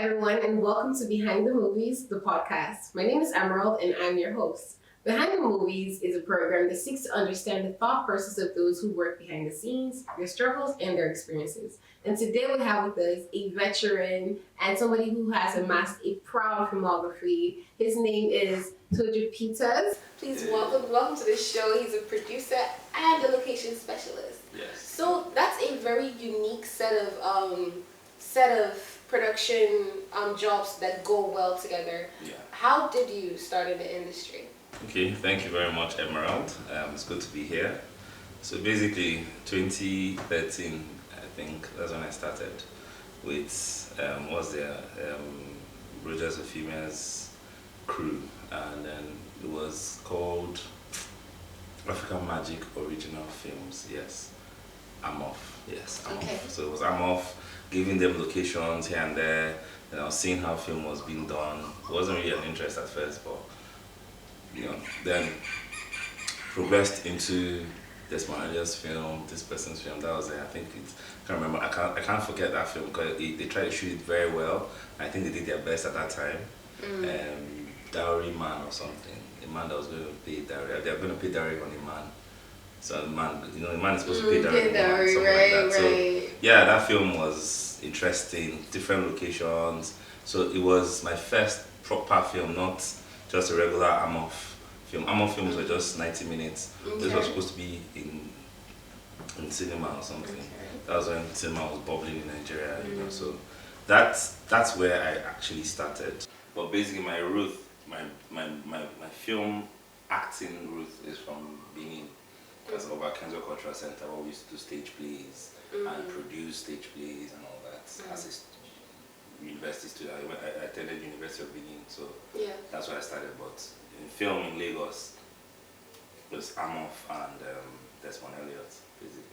everyone, and welcome to Behind the Movies, the podcast. My name is Emerald, and I'm your host. Behind the Movies is a program that seeks to understand the thought process of those who work behind the scenes, their struggles, and their experiences. And today we have with us a veteran and somebody who has amassed a proud filmography. His name is Toju. Please welcome to the show. He's a producer and a location specialist. Yes. So that's a very unique set of production jobs that go well together. Yeah. How did you start in the industry? Okay, thank you very much, Emerald. It's good to be here. So basically, 2013, I think that's when I started with Rogers of Females crew, and then it was called African Magic Original Films. Yes, I'm off. Yes, I'm Okay. off. So it was I'm off, giving them locations here and there. And I was seeing how film was being done. It wasn't really an interest at first, but then progressed into this Matthias film, this person's film. That was it. I think I can't remember. I can't forget that film because they tried to shoot it very well. I think they did their best at that time. Dowry Man or something. A man that was going to pay dowry. They're going to pay dowry on a man. So the man, the man is supposed to pay dowry on a man, something like that. So yeah, that film was interesting. Different locations. So it was my first proper film, not just a regular Amoff film. Amoff films were just 90 minutes. Okay. This was supposed to be in cinema or something. Okay. That was when cinema was bubbling in Nigeria, So that's where I actually started. But basically, my root, my film acting root is from Benin. Because of our Kenzo Cultural Center, where we used to do stage plays and produce stage plays and all that. As a university student, I attended University of Benin, so Yeah. that's where I started. But in film in Lagos, it was Amoff and Desmond Elliott, basically.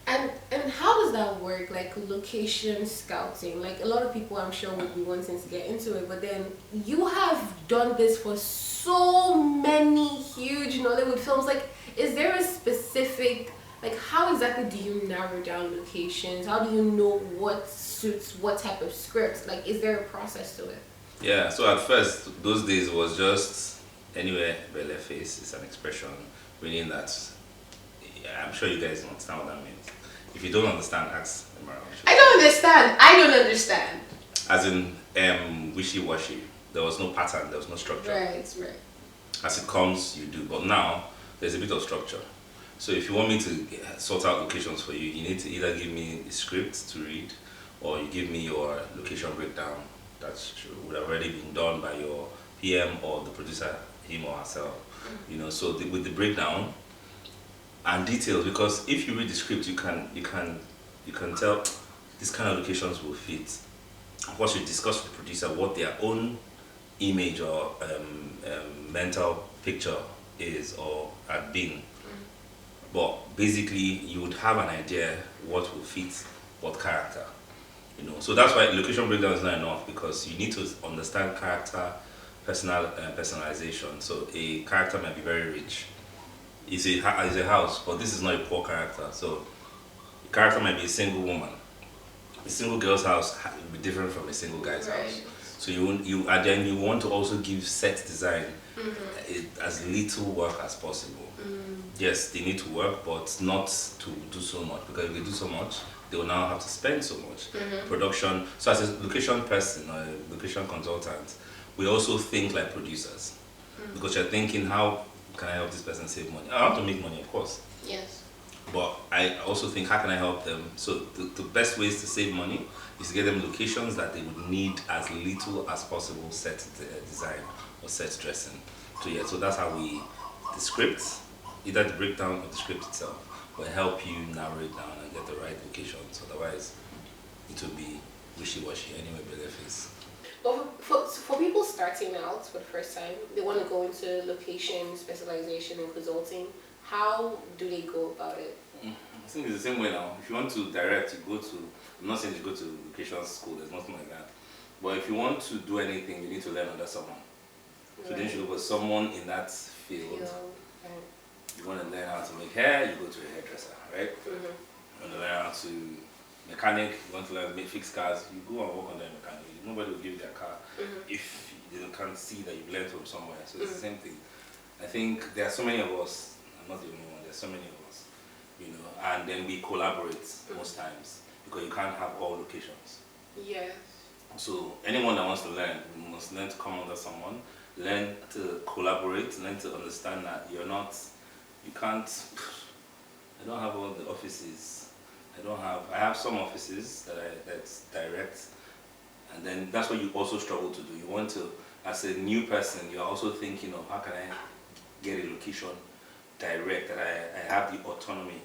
And how does that work? Like location scouting. Like a lot of people, I'm sure, would be wanting to get into it, but then you have done this for so many huge Nollywood films. Like, is there a specific, like, how exactly do you narrow down locations? How do you know what suits what type of scripts? Like, is there a process to it? Yeah, so at first, those days was just anywhere belly face is an expression, meaning that, I'm sure you guys understand what that means. If you don't understand, ask Emerald. I don't understand. As in wishy-washy. There was no pattern, there was no structure. Right. As it comes, you do. But now, there's a bit of structure. So if you want me to sort out locations for you, you need to either give me a script to read, or you give me your location breakdown that would have already been done by your PM or the producer, him or herself. So with the breakdown and details, because if you read the script, you can tell these kind of locations will fit. Once you discuss with the producer what their own image or mental picture is or had been. But basically, you would have an idea what will fit what character. So that's why location breakdown is not enough, because you need to understand character, personalization. So a character might be very rich. It's a house, but this is not a poor character. So a character might be a single woman. A single girl's house will be different from a single guy's house. So you want to also give set design as little work as possible. Yes, they need to work, but not to do so much, because if they do so much, they will now have to spend so much. Production. So as a location person or a location consultant, we also think like producers, because you're thinking, how can I help this person save money? I want to make money, of course. Yes. But I also think, how can I help them? So the best ways to save money is to get them locations that they would need as little as possible set design or set dressing. So that's how the script, either the breakdown or the script itself, will help you narrow it down and get the right locations. Otherwise, it will be wishy-washy anyway, better face. But for people starting out for the first time, they want to go into location specialization and consulting. How do they go about it? I think it's the same way now. If you want to direct, you go to, I'm not saying you go to location school, there's nothing like that. But if you want to do anything, you need to learn under someone. So then you should look for someone in that field. You want to learn how to make hair, you go to a hairdresser, right? You want to learn how to mechanic, you want to learn fix cars, you go and work on that mechanic. Nobody will give you their car if they can't see that you've learned from somewhere. So it's the same thing. I think there are so many of us, I'm not the only one, there's so many of us, you know, and then we collaborate most times because you can't have all locations. Yes. So anyone that wants to learn, must learn to come under someone, learn to collaborate, learn to understand that you can't, I don't have all the offices. I have some offices that's direct, and then that's what you also struggle to do. You want to, as a new person, you're also thinking of how can I get a location direct, that I have the autonomy,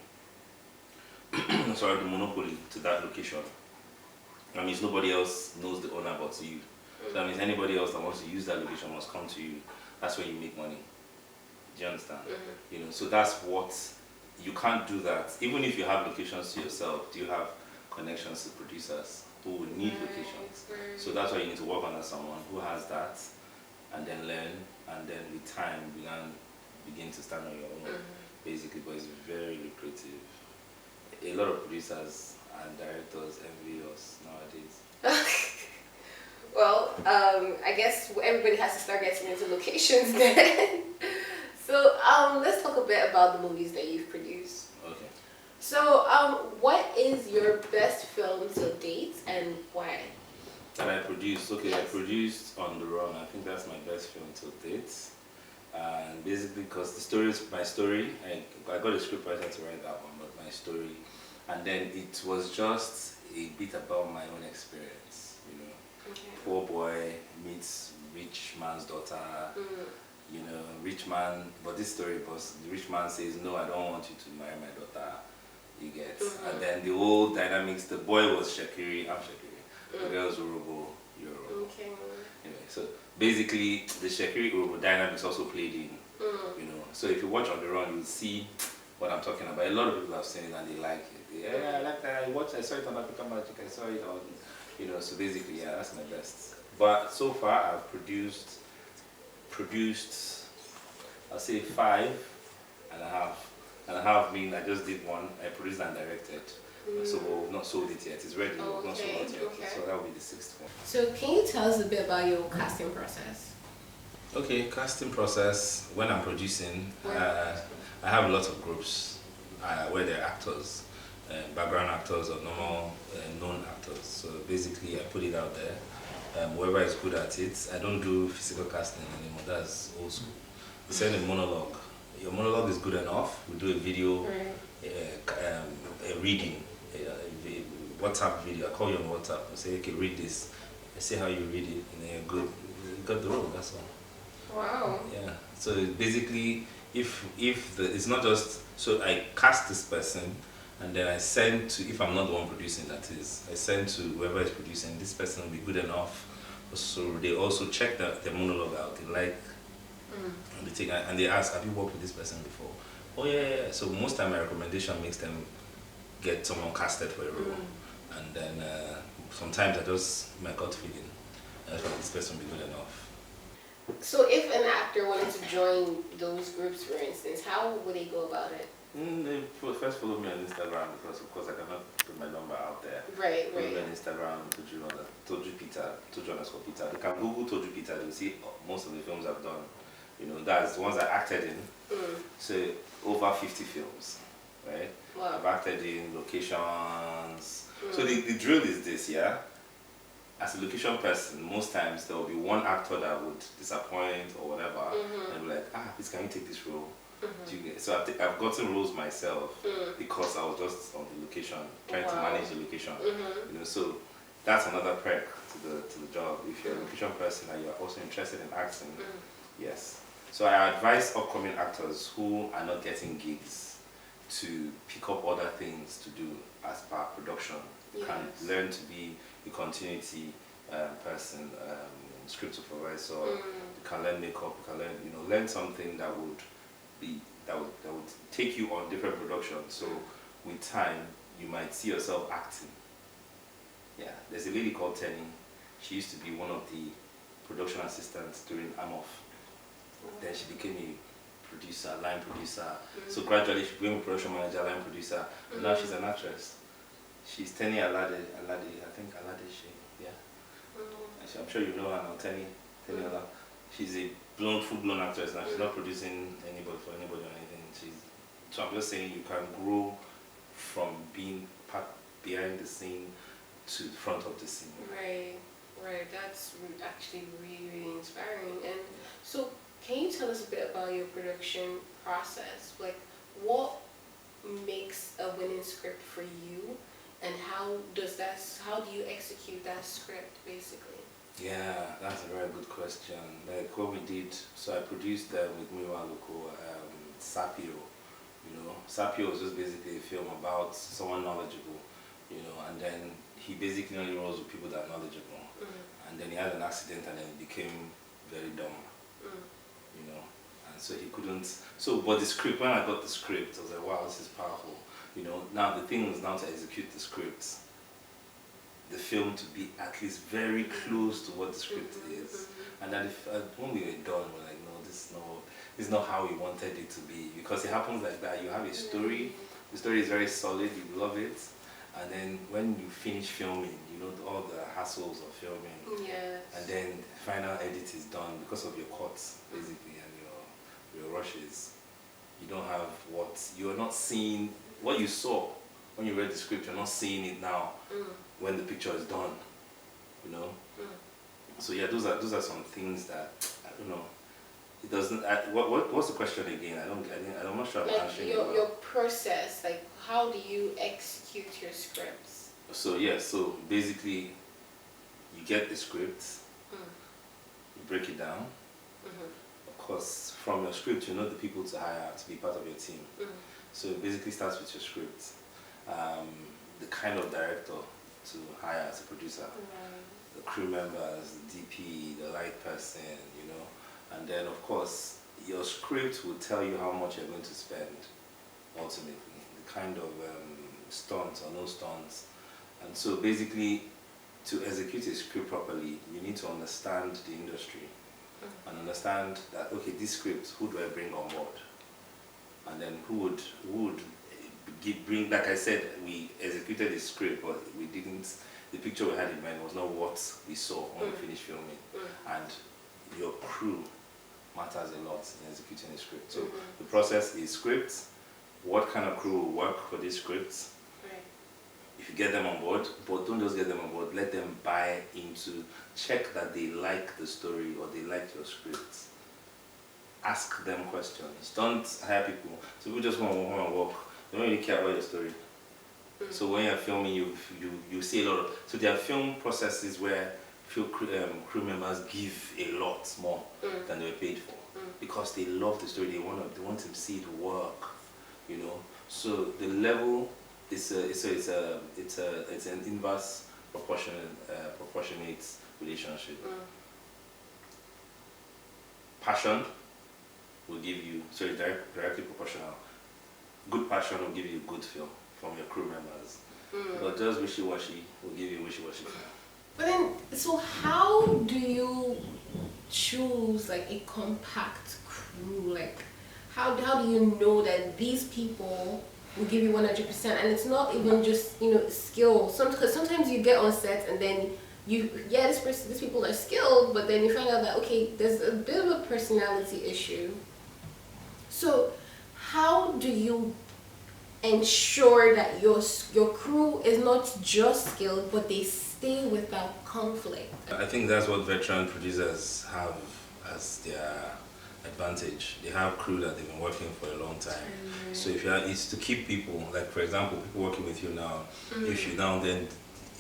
sorry, the monopoly to that location. That means nobody else knows the owner but you. So that means anybody else that wants to use that location must come to you. That's when you make money. Do you understand? You know, so that's what, you can't do that. Even if you have locations to yourself, do you have connections to producers who will need locations? So that's why you need to work under someone who has that, and then learn, and then with time begin to stand on your own, basically. But it's very lucrative. A lot of producers and directors envy us nowadays. Well, I guess everybody has to start getting into locations then. So let's talk a bit about the movies that you've produced. Okay. So what is your best film to date and why? That I produced? Okay, Yes. I produced On the Run. I think that's my best film to date. And basically because the story is my story. I got a scriptwriter to write that one, but my story. And then it was just a bit about my own experience, you know. Okay. Poor boy meets rich man's daughter, you know, rich man, but this story was, the rich man says, no, I don't want you to marry my daughter, you get. And then the whole dynamics, the boy was Shakiri, I'm Shakiri, the girl's Urobo, you're Urobo. Okay. Anyway, so basically the Shakiri Urobo dynamics also played in, you know. So if you watch On the Run, you'll see what I'm talking about. A lot of people have seen it and they like it. Yeah, I like that. I saw it on African Magic. I saw it on, you know. So basically, yeah, that's my best. But so far, I've produced, I'll say 5.5. Mean I just did one. I produced and directed. So we've not sold it yet. It's ready. We've not sold it yet. Okay. So that will be the 6th one. So can you tell us a bit about your casting process? Okay, casting process. When I'm producing, I have lots of groups where they're actors. Background actors or normal known actors. So basically I put it out there. Whoever is good at it. I don't do physical casting anymore. That's old school. We send a monologue. Your monologue is good enough. We do a video, a reading, a WhatsApp video. I call you on WhatsApp and say, okay, read this. I say how you read it, and then you're good. You got the role. That's all. Wow. Yeah. So basically, if it's not just, so I cast this person. And then I send to, if I'm not the one producing, that is, I send to whoever is producing, this person will be good enough. So they also check the monologue out. They like, and they take, and they ask, have you worked with this person before? Oh yeah. So most time my recommendation makes them get someone casted for a role. And then sometimes I just, my gut feeling, I thought this person will be good enough. So if an actor wanted to join those groups, for instance, how would they go about it? They first follow me on Instagram because of course I cannot put my number out there. Right. Follow me on Instagram, Toju Peter, Toju_Peter. They can Google Toju Peter, they'll see most of the films I've done. You know, that's the ones I acted in. So over 50 films, right? Wow. I've acted in locations. So the drill is this, yeah? As a location person, most times there will be one actor that would disappoint or whatever, and be like, please can you take this role? So I've gotten roles myself because I was just on the location, trying to manage the location. You know, so that's another perk to the job. If you're a location person and you're also interested in acting, yes. So I advise upcoming actors who are not getting gigs to pick up other things to do as per production. You can learn to be a continuity person, script supervisor. You can learn makeup. You can learn, learn something that would take you on different productions. So with time, you might see yourself acting. Yeah, there's a lady called Tenny. She used to be one of the production assistants during Amof. Then she became a producer, line producer. So gradually she became a production manager, line producer. And now she's an actress. She's Tenny Alade, I think Alade yeah. I'm sure you know her now, Tenny Alade. She's a full-blown actress now. She's not producing anybody for anybody or anything. So I'm just saying you can grow from being behind the scene to the front of the scene. Right. That's actually really, really inspiring. And so, can you tell us a bit about your production process? Like, what makes a winning script for you, and how do you execute that script, basically? Yeah, that's a very good question. Like what we did, so I produced with Miwa Loco, Sapio. Sapio was just basically a film about someone knowledgeable, and then he basically only rolls with people that are knowledgeable. And then he had an accident and then he became very dumb, and so he couldn't, but the script, when I got the script, I was like, wow, this is powerful. Now the thing was now to execute the script, the film to be at least very close to what the script is. And then when we were done, we're like, no, this is not how we wanted it to be, because it happens like that. You have a story, the story is very solid, you love it, and then when you finish filming, all the hassles of filming, and then the final edit is done because of your cuts, basically, and your rushes. You don't have you're not seeing what you saw when you read the script. You're not seeing it now when the picture is done. So yeah, those are some things that I don't know. It doesn't. What's the question again? I'm not sure I'm answering it well. Your process, like how do you execute your scripts? So basically, you get the script, you break it down. Of course, from your script, you know the people to hire to be part of your team. So it basically starts with your script, the kind of director to hire as a producer, the crew members, the DP, the light person, and then of course your script will tell you how much you're going to spend ultimately, the kind of stunts or no stunts. And so basically, to execute a script properly, you need to understand the industry and understand that, okay, this script, who do I bring on board? And then who would bring, like I said, we executed the script, but we didn't, the picture we had in mind was not what we saw when we finished filming. And your crew matters a lot in executing a script. So the process is script, what kind of crew will work for these scripts. If you get them on board, but don't just get them on board, let them buy into, check that they like the story or they like your script. Ask them questions. Don't hire people. So people just want to work. They don't really care about your story. So when you're filming, you see a lot of, so there are film processes where crew members give a lot more than they were paid for, because they love the story. They want to see it work, So the level is it's an inverse proportionate relationship. Passion will give you, directly proportional. Good passion will give you good film from your crew members, but just wishy-washy will give you wishy-washy film. But then, so how do you choose like a compact crew? Like, how do you know that these people will give you 100%? And it's not even just skill. Because sometimes you get on set and then these people are skilled, but then you find out that okay, there's a bit of a personality issue. So how do you ensure that your crew is not just skilled, but they stay without conflict? I think that's what veteran producers have as their advantage. They have crew that they've been working for a long time. So if it's to keep people, like for example, people working with you now, if you now then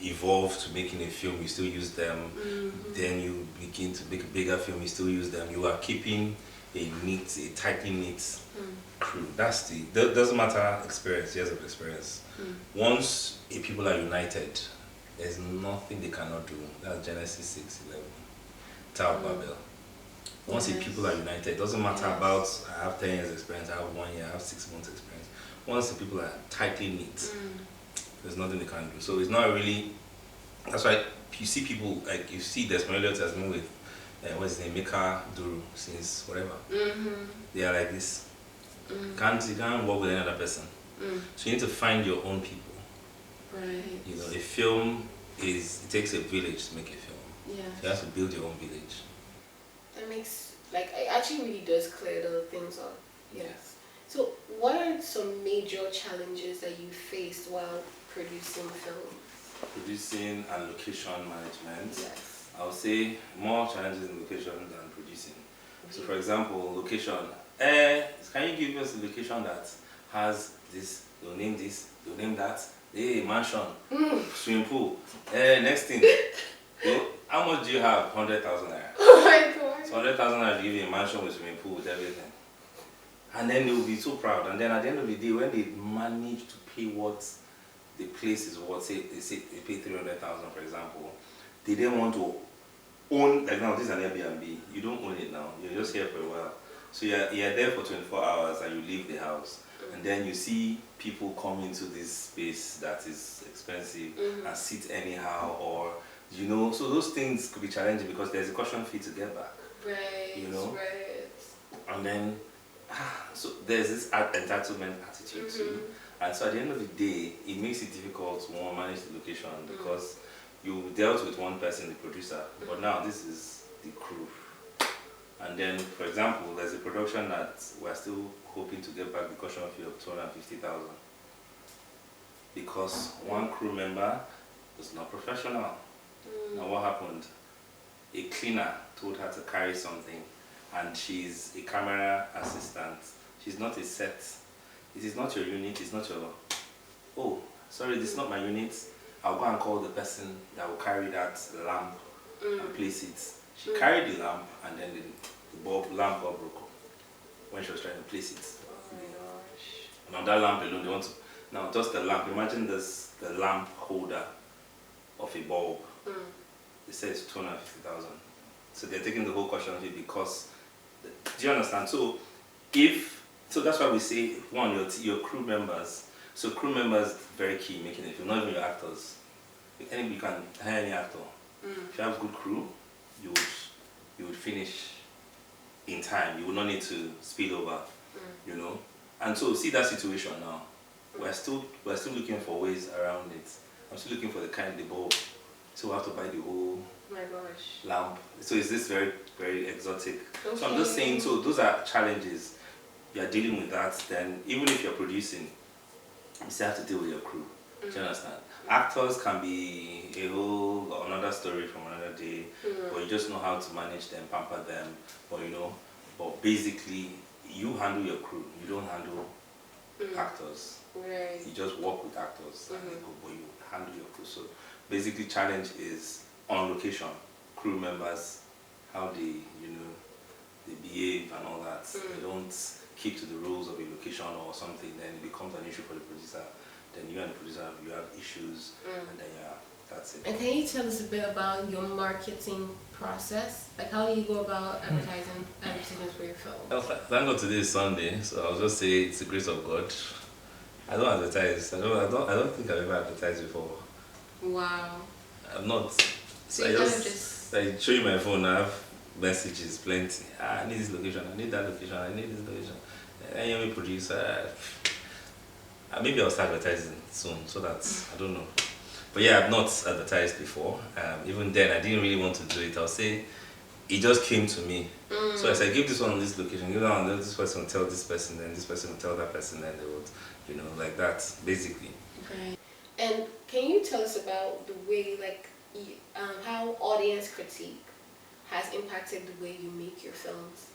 evolve to making a film, you still use them, then you begin to make a bigger film, you still use them. You are keeping a tightly knit crew. Doesn't matter experience, years of experience. Once people are united, there's nothing they cannot do. That's Genesis 6:11. Tower of Babel. Once the people are united, it doesn't matter about I have 10 years experience, I have 1 year, I have 6 months experience. Once the people are tightly knit, there's nothing they can do. So it's not really, that's why you see people, like you see Desmond has been with, what's his name, Mika Duru, since whatever. They are like this. You can't work with any other person. So you need to find your own people. Right. You know, a film it takes a village to make a film. Yeah. You have to build your own village. That makes, like, it actually really does clear the things up. Yes. So, what are some major challenges that you faced while producing film? Producing and location management. Yes. I would say more challenges in location than producing. So, for example, location. Can you give us a location that has this? They'll name this. They'll name that. Hey, mansion, swimming pool. Next thing. How much do you have? 100,000 naira. Oh my god. So 100,000 naira to give you a mansion with swimming pool with everything. And then they will be so proud. And then at the end of the day, when they manage to pay what the place is worth, say they pay 300,000 for example, they then want to own, like now this is an Airbnb, you don't own it now, you're just here for a while. So you're there for 24 hours and you leave the house. And then you see people come into this space that is expensive and sit anyhow, or you know, so those things could be challenging because there's a caution fee to get back. Right. You know? Right. And then so there's this entitlement attitude too. And so at the end of the day, it makes it difficult to manage the location because you dealt with one person, the producer, but now this is the crew. And then, for example, there's a production that we're still hoping to get back the caution fee of 250,000 because one crew member was not professional. Now what happened? A cleaner told her to carry something, and she's a camera assistant. She's not a set. It is not your unit. It's not your. Oh, sorry, this is not my unit. I'll go and call the person that will carry that lamp and place it. She carried the lamp, and then the lamp got broken when she was trying to place it. Oh my gosh. Now that lamp alone, they want to. Now just the lamp. Imagine this: the lamp holder of a bulb. They say it's 250,000. So they're taking the whole caution fee because. Do you understand? So that's why we say one, your crew members. So crew members very key making it. If you're not even your actors, you can hire any actor. If you have good crew, you would finish in time. You will not need to speed over. You know. And so see that situation now. We're still looking for ways around it. I'm still looking for the bulb. So we have to buy the whole lamp. So it's this very, very exotic. Okay. So I'm just saying, so those are challenges. You're dealing with that, then even if you're producing, you still have to deal with your crew. Do you understand? Actors can be another story from another day, but you just know how to manage them, pamper them, but basically you handle your crew, you don't handle actors. Right. You just work with actors and but you handle your crew. So basically challenge is on location, crew members, how they behave and all that. They don't keep to the rules of a location or something, then it becomes an issue for the producer. Then you and the producer, you have issues, and then that's it. And can you tell us a bit about your marketing process? Like, how do you go about advertisements for your film? Well, thank God today is Sunday, so I'll just say it's the grace of God. I don't advertise. I don't think I've ever advertised before. Wow. I'm not. So I you just I show you my phone. I have messages plenty. I need this location. I need that location. I need this location. Any producer. Maybe I'll start advertising soon, so that I don't know. But yeah, I've not advertised before. Even then, I didn't really want to do it. I'll say it just came to me. So I said, give this one on this location, give that one, this person will tell this person, then this person will tell that person, then they would, like that, basically. Okay. And can you tell us about the way, how audience critique has impacted the way you make your films?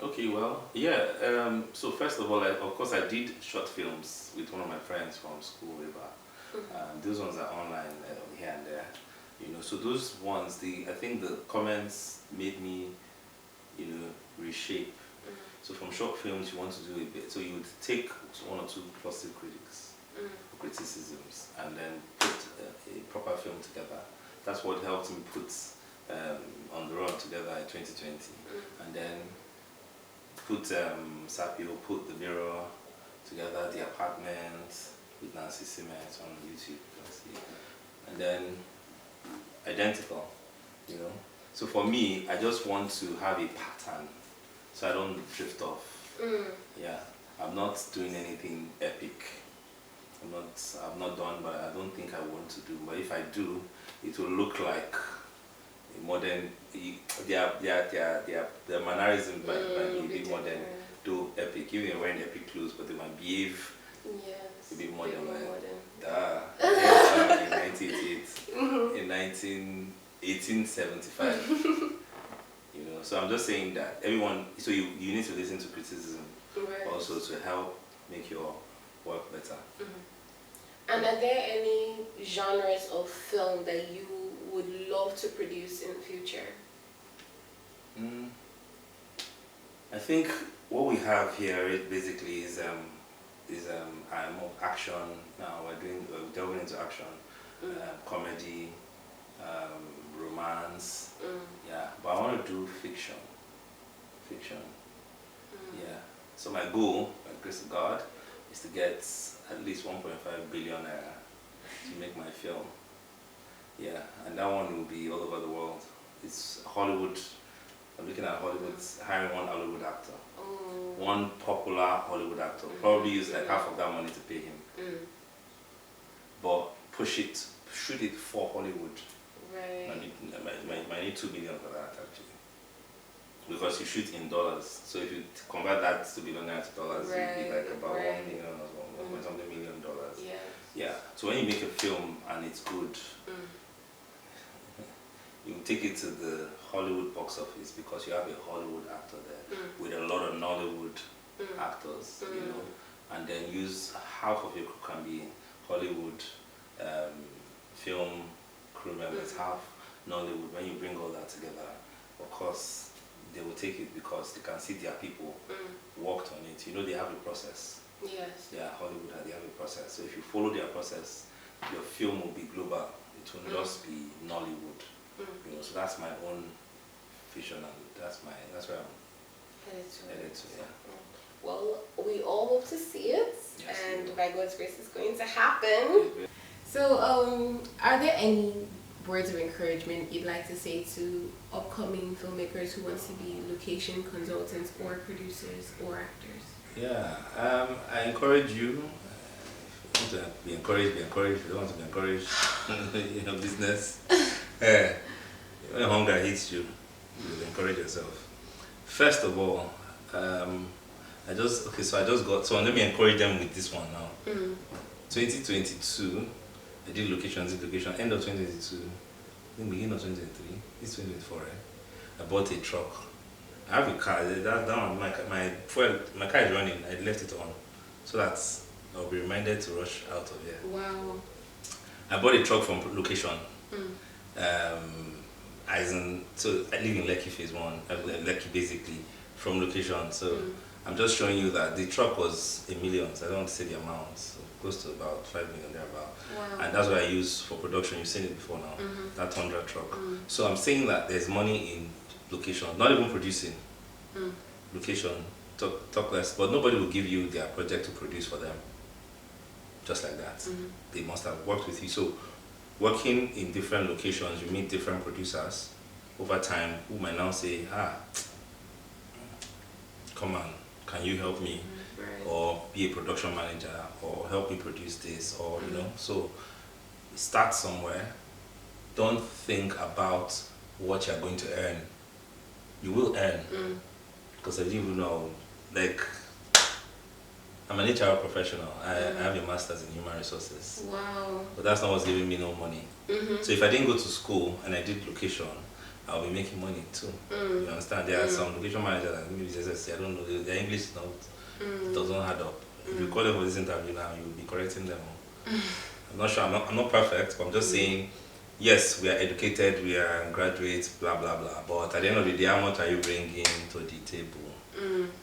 Okay, well, yeah. So first of all, of course, I did short films with one of my friends from school way back. Those ones are online here and there, So those ones, I think the comments made me, reshape. So from short films, you want to do a bit. So you would take one or two positive criticisms, and then put a proper film together. That's what helped me put On the Road together in 2020, and then put Sapio, put The Mirror together, The Apartment with Nancy Simmons on YouTube, you can see. And then Identical, So for me, I just want to have a pattern, so I don't drift off. Yeah, I'm not doing anything epic. I'm not I've not done, but I don't think I want to do. But if I do, it will look like a modern. Their mannerisms might be a bit modern, though epic. Even they're wearing epic clothes, but they might behave a bit modern. In 1988, in 1875. So I'm just saying that everyone. So you need to listen to criticism also to help make your work better. And are there any genres of film that you would love to produce in the future? I think what we have here basically is more action. Now we're delving into action, comedy, romance. Yeah, but I want to do fiction. Yeah. So my goal, by the grace of God, is to get at least 1.5 billion naira to make my film. Yeah, and that one will be all over the world. It's Hollywood. I'm looking at Hollywood, hiring one Hollywood actor. One popular Hollywood actor. Probably use like half of that money to pay him. But shoot it for Hollywood. Right. I need 2 billion for that actually. Because you shoot in dollars. So if you convert that to billion to dollars, it'd be like about 1 million or $1 million. Yeah. So when you make a film and it's good, you take it to the Hollywood box office because you have a Hollywood actor there with a lot of Nollywood actors, and then use half of your crew can be Hollywood film crew members, half Nollywood. When you bring all that together, of course, they will take it because they can see their people worked on it. They have a process. Yes. Yeah, Hollywood, they have a process. So if you follow their process, your film will be global. It will not just be Nollywood. So that's my own vision, and that's where I'm headed to. Yeah. Well, we all hope to see it, yes, and by God's grace, it's going to happen. So, are there any words of encouragement you'd like to say to upcoming filmmakers who want to be location consultants or producers or actors? Yeah, I encourage you. If you want to be encouraged, be encouraged. If you don't want to be encouraged in your business, when hunger hits you, you will encourage yourself. First of all, so let me encourage them with this one now. 2022, I did location, end of 2022, beginning of 2023, it's 2024, right? I bought a truck. I have a car, that one, my car is running, I left it on, so that I'll be reminded to rush out of here. Wow. I bought a truck from location. So I live in Lekki phase 1, Lekki basically, from location, so I'm just showing you that the truck was $1 million, so I don't want to say the amount, so close to about 5 million thereabout. Wow. And that's what I use for production. You've seen it before now, that Tundra truck. So I'm saying that there's money in location, not even producing. Location, talk less, but nobody will give you their project to produce for them. Just like that. They must have worked with you. So working in different locations, you meet different producers over time who might now say, come on, can you help me? Or be a production manager, or help me produce this, or so start somewhere. Don't think about what you're going to earn. You will earn, because I didn't even know, like, I'm an HR professional. I have a master's in human resources. Wow. But that's not what's giving me no money. So if I didn't go to school and I did location, I'll be making money too. You understand? There are some location managers that maybe just I don't know, their English is not, it doesn't add up. If you call them for this interview now, you'll be correcting them. I'm not sure, I'm not perfect, but I'm just saying, yes, we are educated, we are graduates, blah, blah, blah. But at the end of the day, how much are you bringing to the table?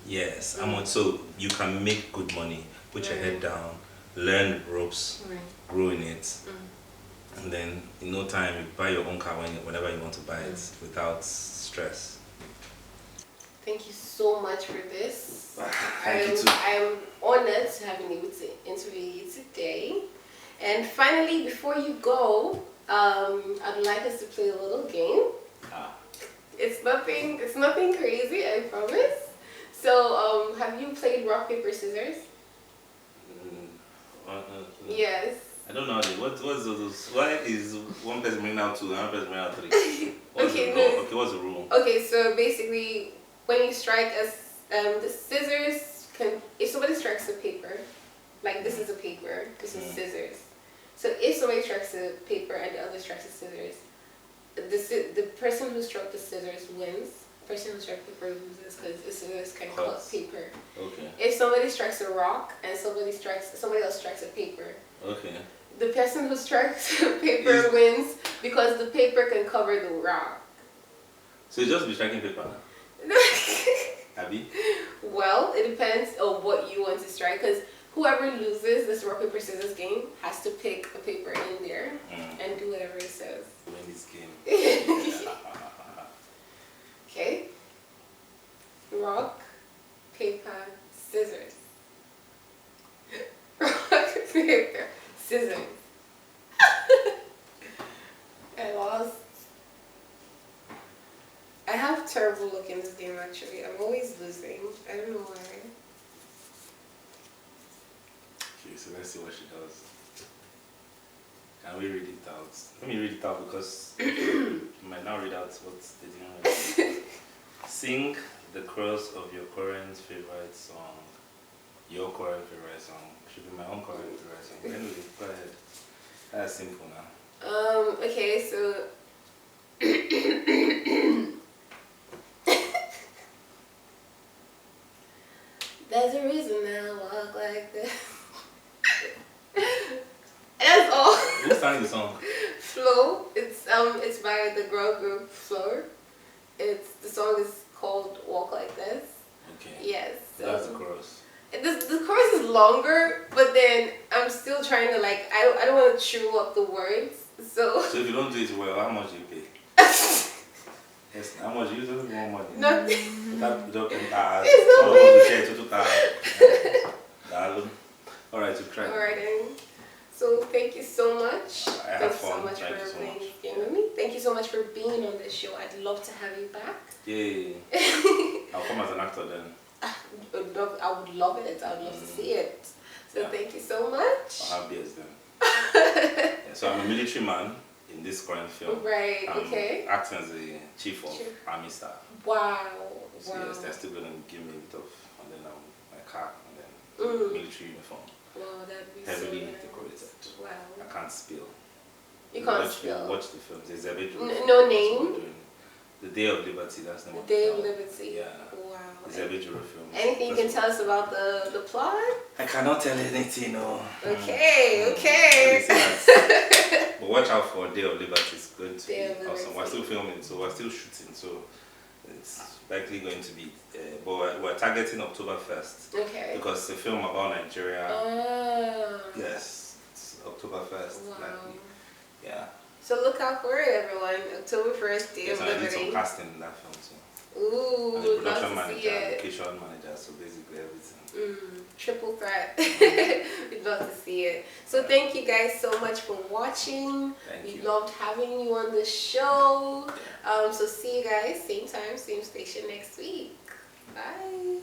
Yes, how much, so you can make good money, put your head down, learn ropes, grow in it. And then in no time you buy your own car whenever you want to buy it without stress. Thank you so much for this. Thank you too. I'm honored to have been able to interview you today. And finally, before you go, I'd like us to play a little game. It's nothing crazy, I promise. So have you played rock, paper, scissors? Yes. I don't know. What's those? Why is one person bringing out 2 and one person bringing out 3? Okay, what's the rule? Okay, so basically, when you strike the scissors can. If somebody strikes a paper, like this is a paper, this is scissors. So if somebody strikes a paper and the other strikes the scissors, the person who struck the scissors wins. The person who struck the paper loses because the scissors can cut paper. Okay. If somebody strikes a rock and somebody else strikes a paper. Okay. The person who strikes the paper wins because the paper can cover the rock. So you just be striking paper now? Abby? Well, it depends on what you want to strike because whoever loses this rock, paper, scissors game has to pick a paper in there and do whatever it says. Win this game. Okay. Rock, paper, scissors. Rock, paper, scissors. I lost. I have terrible luck in this game actually. I'm always losing. I don't know why. Okay, so let's see what she does. Can we read it out? Let me read it out because you might not read out what they didn't. Sing the chorus of your current favorite song. Your current favorite song. Should be my own current favorite song. Anyway, go ahead. That's simple now. Okay, so there's a reason I walk like this. That's all. Who sang the song? Flo. It's by the girl group Flo. The song is called Walk Like This. Okay. Yes. So That's the chorus. The chorus is longer, but then I'm still trying to I don't want to chew up the words. So if you don't do it well, how much do you pay? Yes, how much you don't want money? Nothing. Alright, you try. Alright then. So thank you so much. I had fun. Thank you so playing much. this game with me. Thank you so much for being on this show. I'd love to have you back. Yay. I'll come as an actor then. I would love it. I would love to see it. So thank you so much. I'll have beers then. So I'm a military man in this current film. Right, I'm okay. acting as the chief of army staff. Wow. So yes, they're still going to give me a bit of, and then my car, and then military uniform. Wow, that'd be Heavily so nice. decorated. Wow. I can't spill. You can't spill. Watch the film. There's a video. No name? The Day of Liberty, that's the name The of Day the of film. Liberty. Yeah. Wow. It's a video film. Anything you can tell us about the plot? I cannot tell anything, no. Okay. But watch out for Day of Liberty. It's going to Day be of Liberty. awesome. We're still filming, so we're still shooting, so it's likely going to be. But we're targeting October 1st. Okay. Because it's a film about Nigeria. Yes, it's October 1st. Wow. Likely. Yeah. So look out for it, everyone. October 1st, Day of I did Liberty. some casting in that film too. Ooh, And the production love to manager, see it. location manager, so basically everything. Triple threat. We'd love to see it. So thank you guys so much for watching. Thank you. We loved having you on the show. So see you guys, same time, same station next week. Bye.